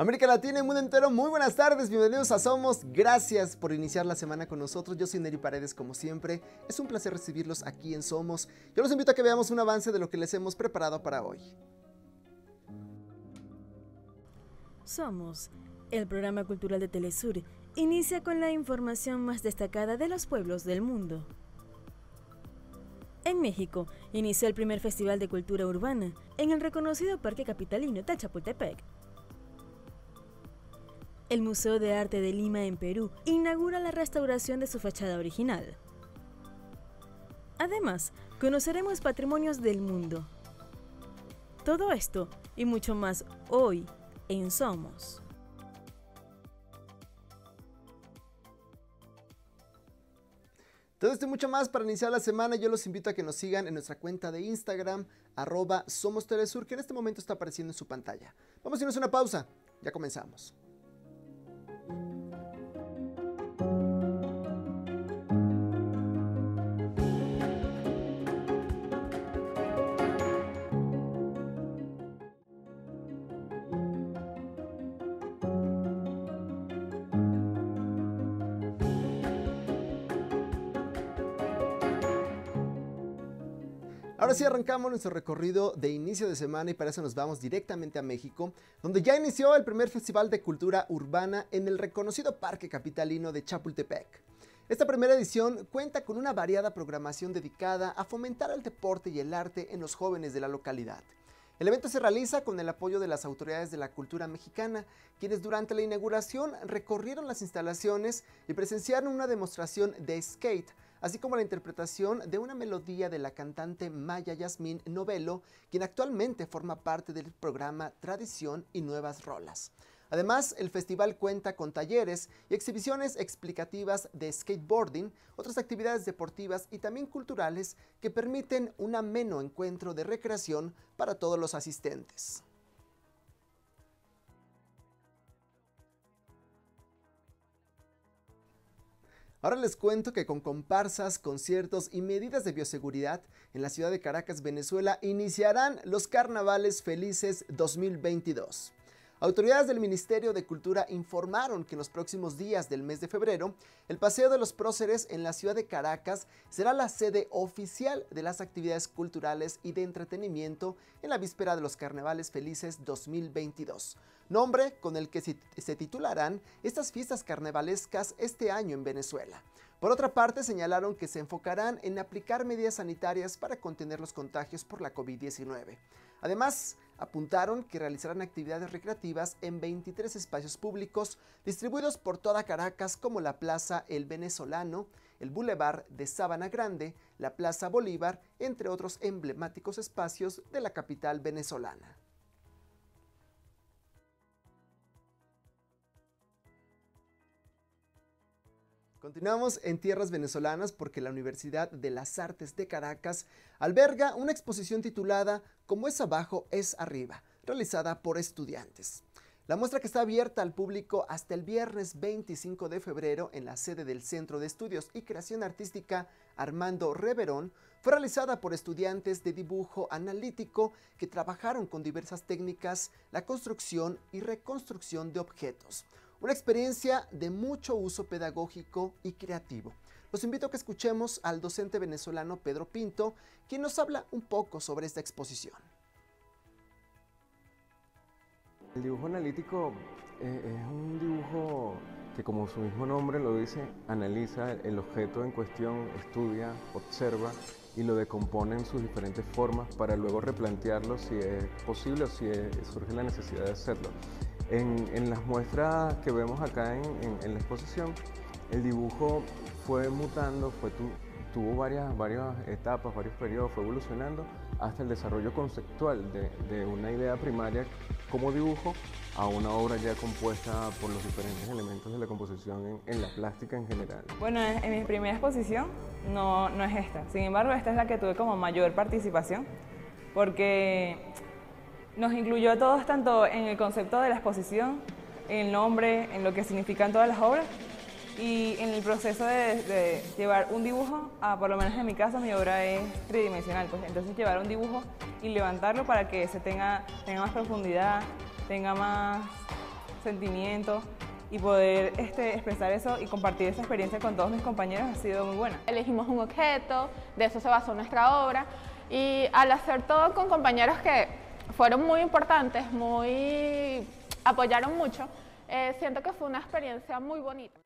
América Latina y mundo entero, muy buenas tardes, bienvenidos a Somos, gracias por iniciar la semana con nosotros. Yo soy Neri Paredes, como siempre, es un placer recibirlos aquí en Somos. Yo los invito a que veamos un avance de lo que les hemos preparado para hoy. Somos, el programa cultural de Telesur, inicia con la información más destacada de los pueblos del mundo. En México, inició el primer Festival de Cultura Urbana en el reconocido Parque Capitalino de Chapultepec. El Museo de Arte de Lima, en Perú, inaugura la restauración de su fachada original. Además, conoceremos patrimonios del mundo. Todo esto y mucho más hoy en Somos. Todo esto y mucho más para iniciar la semana. Yo los invito a que nos sigan en nuestra cuenta de Instagram, @SomosTelesur, que en este momento está apareciendo en su pantalla. Vamos a irnos a una pausa, ya comenzamos. Ahora sí arrancamos nuestro recorrido de inicio de semana y para eso nos vamos directamente a México, donde ya inició el primer Festival de Cultura Urbana en el reconocido Parque Capitalino de Chapultepec. Esta primera edición cuenta con una variada programación dedicada a fomentar el deporte y el arte en los jóvenes de la localidad. El evento se realiza con el apoyo de las autoridades de la cultura mexicana, quienes durante la inauguración recorrieron las instalaciones y presenciaron una demostración de skate, así como la interpretación de una melodía de la cantante Maya Yasmín Novelo, quien actualmente forma parte del programa Tradición y Nuevas Rolas. Además, el festival cuenta con talleres y exhibiciones explicativas de skateboarding, otras actividades deportivas y también culturales que permiten un ameno encuentro de recreación para todos los asistentes. Ahora les cuento que con comparsas, conciertos y medidas de bioseguridad en la ciudad de Caracas, Venezuela, iniciarán los Carnavales Felices 2022. Autoridades del Ministerio de Cultura informaron que en los próximos días del mes de febrero, el Paseo de los Próceres en la ciudad de Caracas será la sede oficial de las actividades culturales y de entretenimiento en la víspera de los Carnavales Felices 2022, nombre con el que se titularán estas fiestas carnavalescas este año en Venezuela. Por otra parte, señalaron que se enfocarán en aplicar medidas sanitarias para contener los contagios por la COVID-19. Además, apuntaron que realizarán actividades recreativas en 23 espacios públicos distribuidos por toda Caracas, como la Plaza El Venezolano, el Boulevard de Sabana Grande, la Plaza Bolívar, entre otros emblemáticos espacios de la capital venezolana. Continuamos en tierras venezolanas porque la Universidad de las Artes de Caracas alberga una exposición titulada Como es abajo, es arriba, realizada por estudiantes. La muestra, que está abierta al público hasta el viernes 25 de febrero en la sede del Centro de Estudios y Creación Artística Armando Reverón, fue realizada por estudiantes de dibujo analítico que trabajaron con diversas técnicas la construcción y reconstrucción de objetos. Una experiencia de mucho uso pedagógico y creativo. Los invito a que escuchemos al docente venezolano Pedro Pinto, quien nos habla un poco sobre esta exposición. El dibujo analítico es un dibujo que, como su mismo nombre lo dice, analiza el objeto en cuestión, estudia, observa y lo decompone en sus diferentes formas para luego replantearlo si es posible o si surge la necesidad de hacerlo. En las muestras que vemos acá en la exposición, el dibujo fue mutando, tuvo varias etapas, varios periodos, fue evolucionando hasta el desarrollo conceptual de una idea primaria como dibujo a una obra ya compuesta por los diferentes elementos de la composición en la plástica en general. Bueno, en mi primera exposición no es esta, sin embargo esta es la que tuve como mayor participación porque nos incluyó a todos, tanto en el concepto de la exposición, en el nombre, en lo que significan todas las obras y en el proceso de llevar un dibujo, por lo menos en mi caso mi obra es tridimensional, pues entonces llevar un dibujo y levantarlo para que se tenga más profundidad, tenga más sentimientos y poder expresar eso y compartir esa experiencia con todos mis compañeros ha sido muy buena. Elegimos un objeto, de eso se basó nuestra obra y al hacer todo con compañeros que fueron muy importantes, apoyaron mucho, siento que fue una experiencia muy bonita.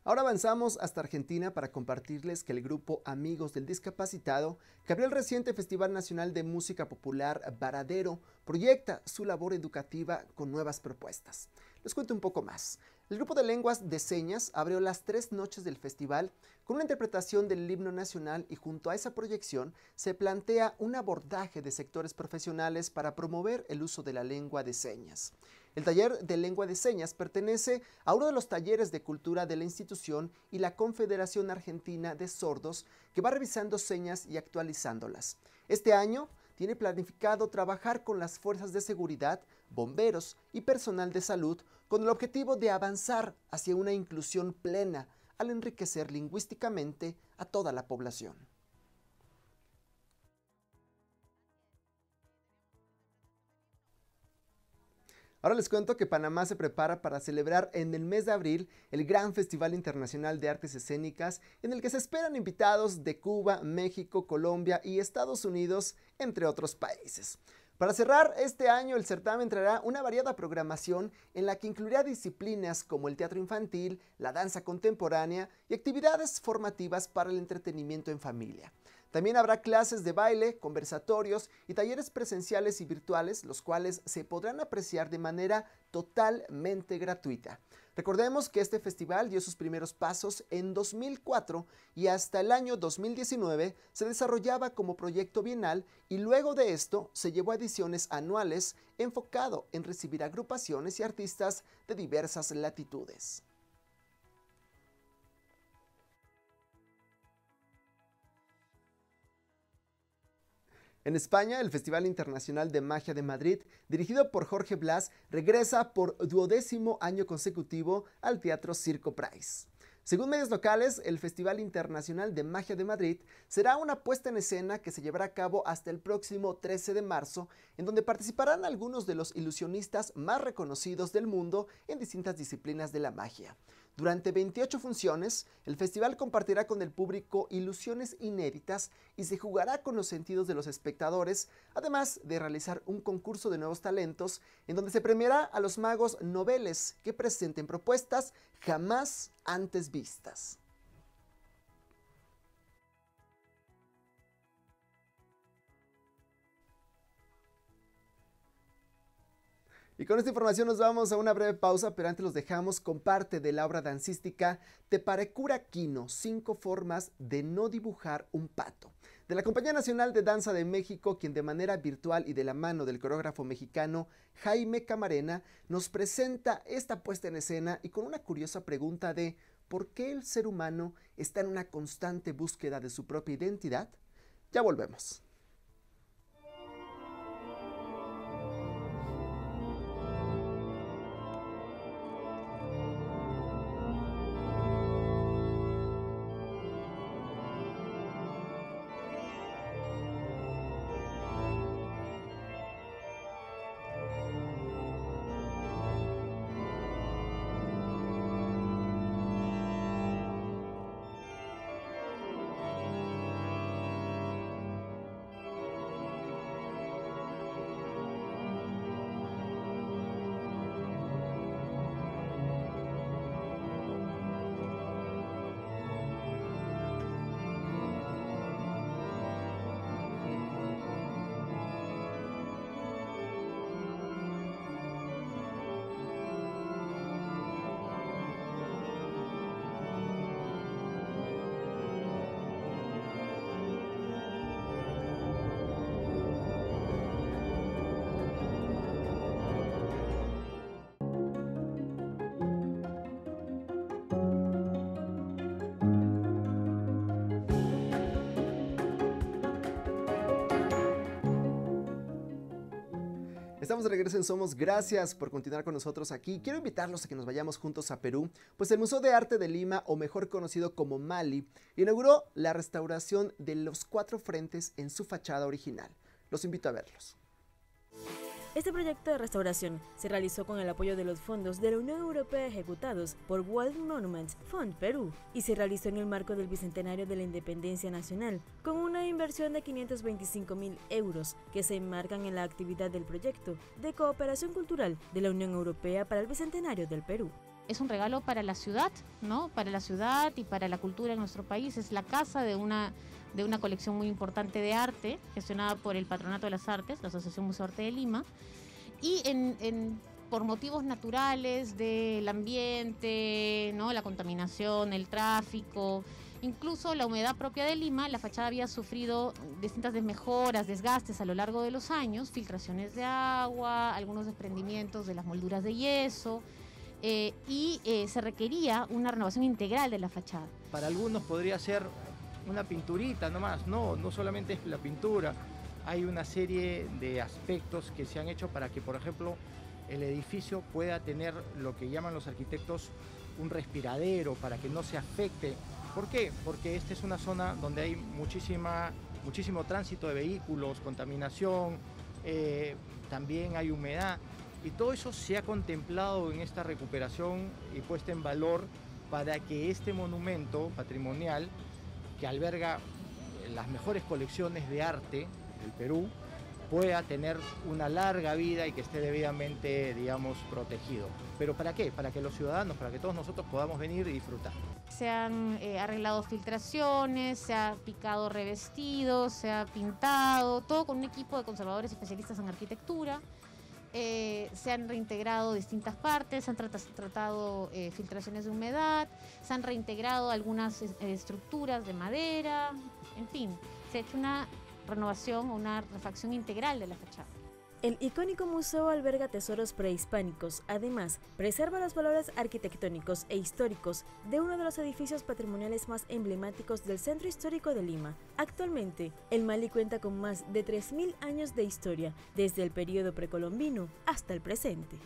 Ahora avanzamos hasta Argentina para compartirles que el grupo Amigos del Discapacitado, que abrió el reciente Festival Nacional de Música Popular Varadero, proyecta su labor educativa con nuevas propuestas. Les cuento un poco más. El grupo de lenguas de señas abrió las 3 noches del festival con una interpretación del himno nacional y junto a esa proyección se plantea un abordaje de sectores profesionales para promover el uso de la lengua de señas. El taller de lengua de señas pertenece a uno de los talleres de cultura de la institución y la Confederación Argentina de Sordos, que va revisando señas y actualizándolas. Este año tiene planificado trabajar con las fuerzas de seguridad, bomberos y personal de salud con el objetivo de avanzar hacia una inclusión plena al enriquecer lingüísticamente a toda la población. Ahora les cuento que Panamá se prepara para celebrar en el mes de abril el Gran Festival Internacional de Artes Escénicas, en el que se esperan invitados de Cuba, México, Colombia y Estados Unidos, entre otros países. Para cerrar este año, el certamen traerá una variada programación en la que incluirá disciplinas como el teatro infantil, la danza contemporánea y actividades formativas para el entretenimiento en familia. También habrá clases de baile, conversatorios y talleres presenciales y virtuales, los cuales se podrán apreciar de manera totalmente gratuita. Recordemos que este festival dio sus primeros pasos en 2004 y hasta el año 2019 se desarrollaba como proyecto bienal y luego de esto se llevó a ediciones anuales enfocado en recibir agrupaciones y artistas de diversas latitudes. En España, el Festival Internacional de Magia de Madrid, dirigido por Jorge Blas, regresa por 12º año consecutivo al Teatro Circo Price. Según medios locales, el Festival Internacional de Magia de Madrid será una puesta en escena que se llevará a cabo hasta el próximo 13 de marzo, en donde participarán algunos de los ilusionistas más reconocidos del mundo en distintas disciplinas de la magia. Durante 28 funciones, el festival compartirá con el público ilusiones inéditas y se jugará con los sentidos de los espectadores, además de realizar un concurso de nuevos talentos en donde se premiará a los magos noveles que presenten propuestas jamás antes vistas. Y con esta información nos vamos a una breve pausa, pero antes los dejamos con parte de la obra dancística Te Parecura Quino, 5 formas de no dibujar un pato, de la Compañía Nacional de Danza de México, quien de manera virtual y de la mano del coreógrafo mexicano Jaime Camarena nos presenta esta puesta en escena y con una curiosa pregunta de ¿por qué el ser humano está en una constante búsqueda de su propia identidad? Ya volvemos. Estamos de regreso en Somos, gracias por continuar con nosotros aquí. Quiero invitarlos a que nos vayamos juntos a Perú, pues el Museo de Arte de Lima, o mejor conocido como MALI, inauguró la restauración de los 4 frentes en su fachada original. Los invito a verlos. Este proyecto de restauración se realizó con el apoyo de los fondos de la Unión Europea ejecutados por World Monuments Fund Perú y se realizó en el marco del Bicentenario de la Independencia Nacional con una inversión de 525.000 euros que se enmarcan en la actividad del proyecto de cooperación cultural de la Unión Europea para el Bicentenario del Perú. Es un regalo para la ciudad, ¿no? Para la ciudad y para la cultura en nuestro país. Es la casa de una colección muy importante de arte, gestionada por el Patronato de las Artes, la Asociación Museo Arte de Lima, y por motivos naturales del ambiente, ¿no? La contaminación, el tráfico, incluso la humedad propia de Lima, la fachada había sufrido distintas desmejoras, desgastes a lo largo de los años, filtraciones de agua, algunos desprendimientos de las molduras de yeso, y se requería una renovación integral de la fachada. Para algunos podría ser una pinturita nomás, no solamente es la pintura, hay una serie de aspectos que se han hecho para que, por ejemplo, el edificio pueda tener lo que llaman los arquitectos un respiradero, para que no se afecte. ¿Por qué? Porque esta es una zona donde hay muchísimo tránsito de vehículos, contaminación, también hay humedad, y todo eso se ha contemplado en esta recuperación y puesta en valor para que este monumento patrimonial, que alberga las mejores colecciones de arte del Perú, pueda tener una larga vida y que esté debidamente, digamos, protegido. ¿Pero para qué? Para que los ciudadanos, para que todos nosotros podamos venir y disfrutar. Se han arreglado filtraciones, se ha picado revestido, se ha pintado, todo con un equipo de conservadores especialistas en arquitectura. Se han reintegrado distintas partes, se han tratado filtraciones de humedad, se han reintegrado algunas estructuras de madera, en fin, se ha hecho una renovación, una refacción integral de la fachada. El icónico museo alberga tesoros prehispánicos, además preserva los valores arquitectónicos e históricos de uno de los edificios patrimoniales más emblemáticos del centro histórico de Lima. Actualmente, el Mali cuenta con más de 3.000 años de historia, desde el periodo precolombino hasta el presente.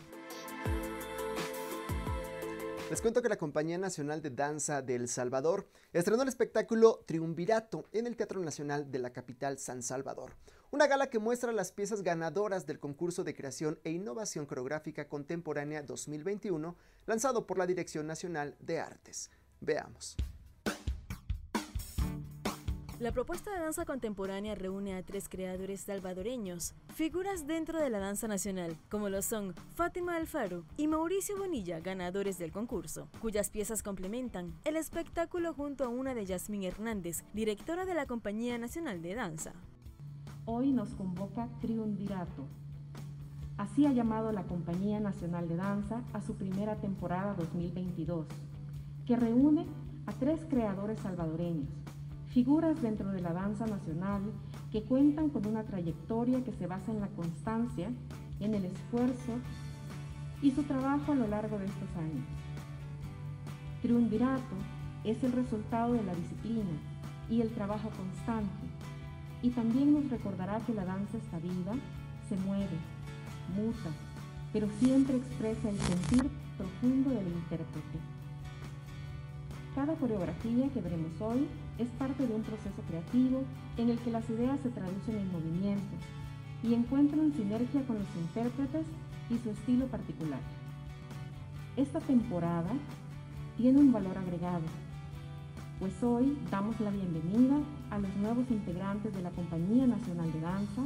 Les cuento que la Compañía Nacional de Danza de El Salvador estrenó el espectáculo Triunvirato en el Teatro Nacional de la capital San Salvador. Una gala que muestra las piezas ganadoras del concurso de creación e innovación coreográfica contemporánea 2021, lanzado por la Dirección Nacional de Artes. Veamos. La propuesta de danza contemporánea reúne a 3 creadores salvadoreños, figuras dentro de la danza nacional, como lo son Fátima Alfaro y Mauricio Bonilla, ganadores del concurso, cuyas piezas complementan el espectáculo junto a una de Yasmín Hernández, directora de la Compañía Nacional de Danza. Hoy nos convoca Triunvirato. Así ha llamado la Compañía Nacional de Danza a su primera temporada 2022, que reúne a 3 creadores salvadoreños, figuras dentro de la danza nacional que cuentan con una trayectoria que se basa en la constancia, en el esfuerzo y su trabajo a lo largo de estos años. Triunvirato es el resultado de la disciplina y el trabajo constante, y también nos recordará que la danza está viva, se mueve, muta, pero siempre expresa el sentir profundo del intérprete. Cada coreografía que veremos hoy es parte de un proceso creativo en el que las ideas se traducen en movimientos y encuentran sinergia con los intérpretes y su estilo particular. Esta temporada tiene un valor agregado, pues hoy damos la bienvenida a los nuevos integrantes de la Compañía Nacional de Danza,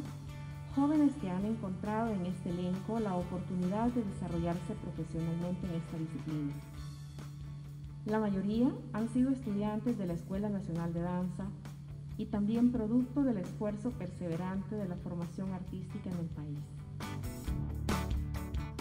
jóvenes que han encontrado en este elenco la oportunidad de desarrollarse profesionalmente en esta disciplina. La mayoría han sido estudiantes de la Escuela Nacional de Danza y también producto del esfuerzo perseverante de la formación artística en el país.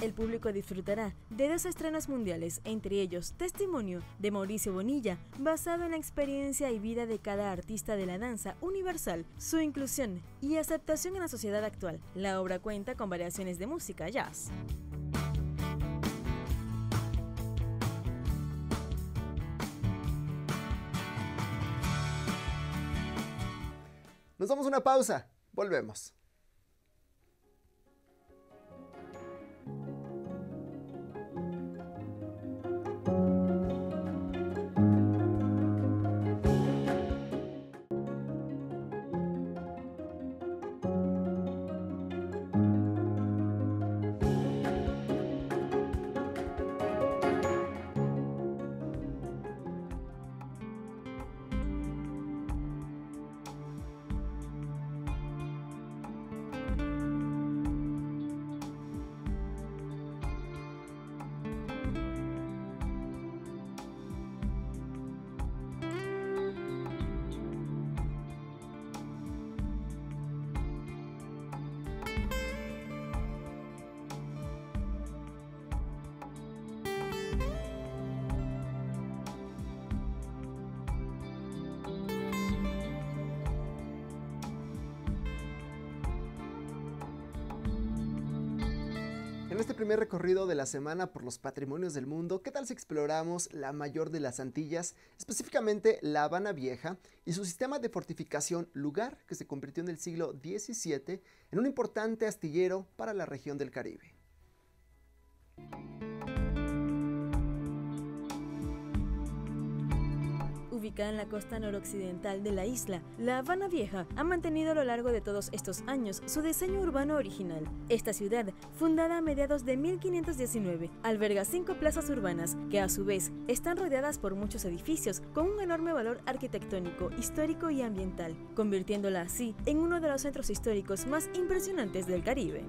El público disfrutará de 2 estrenos mundiales, entre ellos Testimonio de Mauricio Bonilla, basado en la experiencia y vida de cada artista de la danza universal, su inclusión y aceptación en la sociedad actual. La obra cuenta con variaciones de música jazz. Nos damos una pausa, volvemos. En este primer recorrido de la semana por los patrimonios del mundo, ¿qué tal si exploramos la mayor de las Antillas, específicamente La Habana Vieja y su sistema de fortificación, lugar que se convirtió en el siglo XVII en un importante astillero para la región del Caribe? Ubicada en la costa noroccidental de la isla, La Habana Vieja ha mantenido a lo largo de todos estos años su diseño urbano original. Esta ciudad, fundada a mediados de 1519, alberga 5 plazas urbanas que a su vez están rodeadas por muchos edificios con un enorme valor arquitectónico, histórico y ambiental, convirtiéndola así en uno de los centros históricos más impresionantes del Caribe.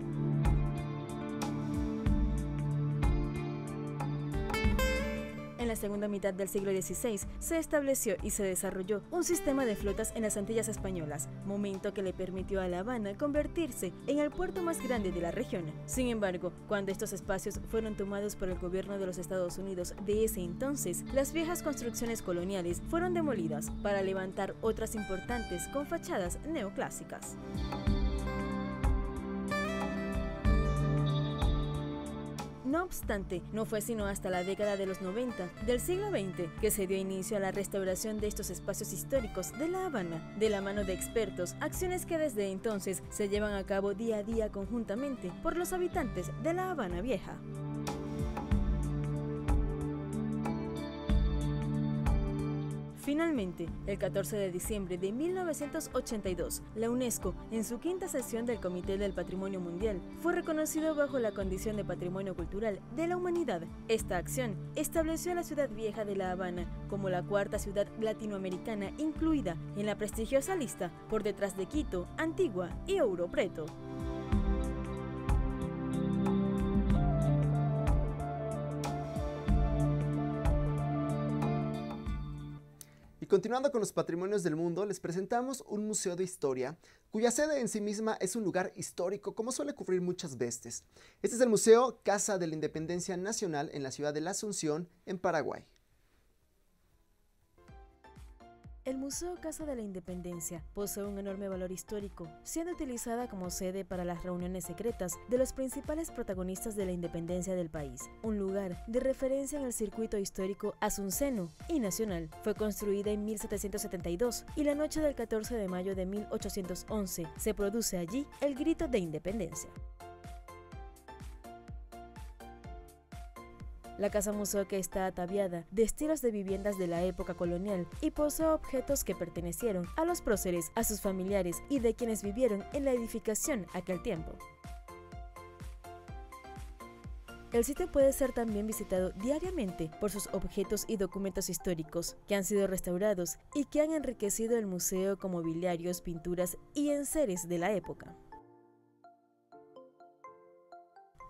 En la segunda mitad del siglo XVI se estableció y se desarrolló un sistema de flotas en las Antillas Españolas, momento que le permitió a La Habana convertirse en el puerto más grande de la región. Sin embargo, cuando estos espacios fueron tomados por el gobierno de los Estados Unidos de ese entonces, las viejas construcciones coloniales fueron demolidas para levantar otras importantes con fachadas neoclásicas. No obstante, no fue sino hasta la década de los 90 del siglo XX que se dio inicio a la restauración de estos espacios históricos de La Habana, de la mano de expertos, acciones que desde entonces se llevan a cabo día a día conjuntamente por los habitantes de La Habana Vieja. Finalmente, el 14 de diciembre de 1982, la UNESCO, en su 5ª sesión del Comité del Patrimonio Mundial, fue reconocido bajo la condición de Patrimonio Cultural de la Humanidad. Esta acción estableció a la ciudad vieja de La Habana como la 4ª ciudad latinoamericana incluida en la prestigiosa lista, por detrás de Quito, Antigua y Ouro Preto. Y continuando con los patrimonios del mundo, les presentamos un museo de historia, cuya sede en sí misma es un lugar histórico, como suele ocurrir muchas veces. Este es el Museo Casa de la Independencia Nacional en la ciudad de La Asunción, en Paraguay. El Museo Casa de la Independencia posee un enorme valor histórico, siendo utilizada como sede para las reuniones secretas de los principales protagonistas de la independencia del país, un lugar de referencia en el circuito histórico asunceno y nacional. Fue construida en 1772 y la noche del 14 de mayo de 1811 se produce allí el grito de independencia. La casa museo, que está ataviada de estilos de viviendas de la época colonial y posee objetos que pertenecieron a los próceres, a sus familiares y de quienes vivieron en la edificación aquel tiempo. El sitio puede ser también visitado diariamente por sus objetos y documentos históricos que han sido restaurados y que han enriquecido el museo con mobiliarios, pinturas y enseres de la época.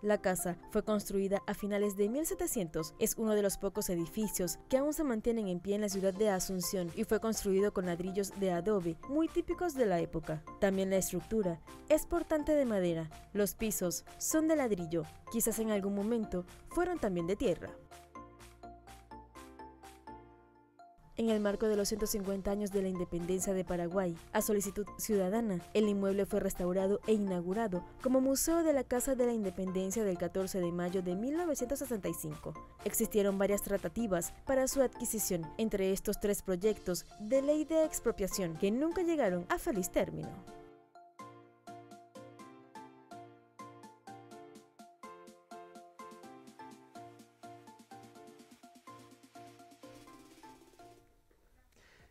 La casa fue construida a finales de 1700, es uno de los pocos edificios que aún se mantienen en pie en la ciudad de Asunción y fue construido con ladrillos de adobe muy típicos de la época. También la estructura es portante de madera, los pisos son de ladrillo, quizás en algún momento fueron también de tierra. En el marco de los 150 años de la independencia de Paraguay, a solicitud ciudadana, el inmueble fue restaurado e inaugurado como Museo de la Casa de la Independencia del 14 de mayo de 1965. Existieron varias tratativas para su adquisición, entre estos 3 proyectos de ley de expropiación que nunca llegaron a feliz término.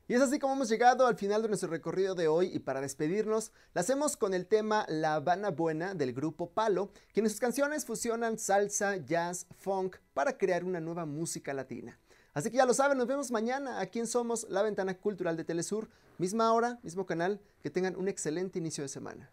Y es así como hemos llegado al final de nuestro recorrido de hoy, y para despedirnos, lo hacemos con el tema La Habana Buena del grupo Palo, quienes sus canciones fusionan salsa, jazz, funk para crear una nueva música latina. Así que ya lo saben, nos vemos mañana aquí en Somos, la ventana cultural de Telesur, misma hora, mismo canal. Que tengan un excelente inicio de semana.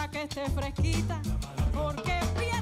que esté fresquita, porque pienso